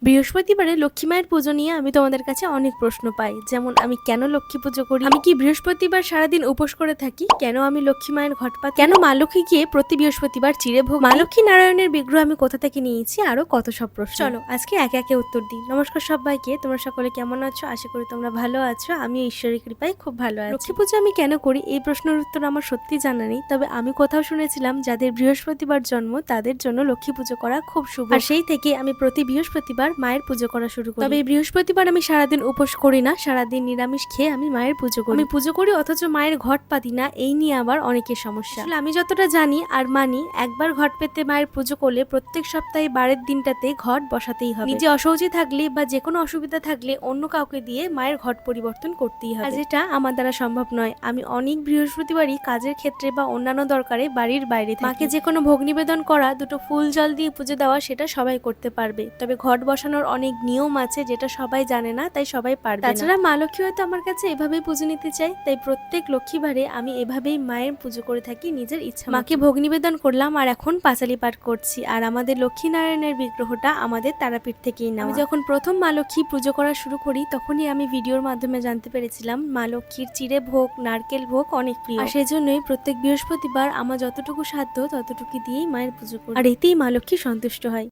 বৃহস্পতিবারে লক্ষ্মী মায়ের পুজো নিয়ে আমি তোমাদের কাছে অনেক প্রশ্ন পাই। যেমন আমি কেন লক্ষ্মী পুজো করি, আমি কি বৃহস্পতিবার সারাদিন উপোস করে থাকি, কেন আমি লক্ষ্মী মায়ের ঘট পাতি, কেন মা লক্ষ্মী গিয়ে প্রতি বৃহস্পতিবার চিড়ে ভোগ, মা লক্ষ্মী নারায়ণের বিগ্রহ আমি কোথা থেকে নিয়েছি, আরো কত সব প্রশ্ন। চলো আজকে একে একে উত্তর দিই। নমস্কার সবাইকে, তোমরা সকলে কেমন আছো? আশা করি তোমরা ভালো আছো। আমি ঈশ্বরের কৃপায় খুব ভালো আছি। লক্ষ্মী পুজো আমি কেন করি এই প্রশ্নের উত্তর আমার সত্যি জানা নেই, তবে আমি কোথাও শুনেছিলাম যাদের বৃহস্পতিবার জন্ম তাদের জন্য লক্ষ্মী পুজো করা খুব শুভ, আর সেই থেকে আমি প্রতি বৃহস্পতিবার মায়ের পুজো করা শুরু করি। তবে এই বৃহস্পতিবার আমি সারাদিন উপোস করি না, সারাদিন নিরামিষ খেয়ে আমি মায়ের পুজো করি। আমি পুজো করি অথচ মায়ের ঘট পাতি না, এই নিয়ে আবার অনেকের সমস্যা। আসলে আমি যতটা জানি আর মানি, একবার ঘট পেতে মায়ের পুজো করলে প্রত্যেক সপ্তাহে বারের দিনটাতে ঘট বসাতেই হবে। নিজে অসৌচি থাকলে বা যে কোনো অসুবিধা থাকলে অন্য কাউকে দিয়ে মায়ের ঘট পরিবর্তন করতেই হবে, আর যেটা আমার দ্বারা সম্ভব নয়। আমি অনেক বৃহস্পতিবারই কাজের ক্ষেত্রে বা অন্যান্য দরকারে বাড়ির বাইরে থাকি। মাকে যে কোনো ভোগ নিবেদন করা, দুটো ফুল জল দিয়ে পুজো দেওয়া, সেটা সবাই করতে পারবে, তবে ঘট বসানোর অনেক নিয়ম আছে যেটা সবাই জানে না, তাই সবাই পারবে না। তাছাড়া মা লক্ষ্মী হয়তো আমার কাছে এভাবেই পুজো নিতে চাই, তাই প্রত্যেক লক্ষ্মীবারে আমি এভাবেই মায়ের পুজো করে থাকি নিজের ইচ্ছা। মাকে ভোগ নিবেদন করলাম আর এখন পাঁচালি পাঠ করছি। আর আমাদের লক্ষ্মী নারায়ণের বিগ্রহটা আমাদের তারাপীঠ থেকেই নেওয়া। আমি যখন প্রথম মা লক্ষ্মী পুজো করা শুরু করি তখনই আমি ভিডিওর মাধ্যমে জানতে পেরেছিলাম মা লক্ষ্মীর চিড়ে ভোগ, নারকেল ভোগ অনেক প্রিয়, আর সেজন্যই প্রত্যেক বৃহস্পতিবার আমার যতটুকু সাধ্য ততটুকু দিয়েই মায়ের পুজো করি, আর এতেই মা লক্ষ্মী সন্তুষ্ট হয়।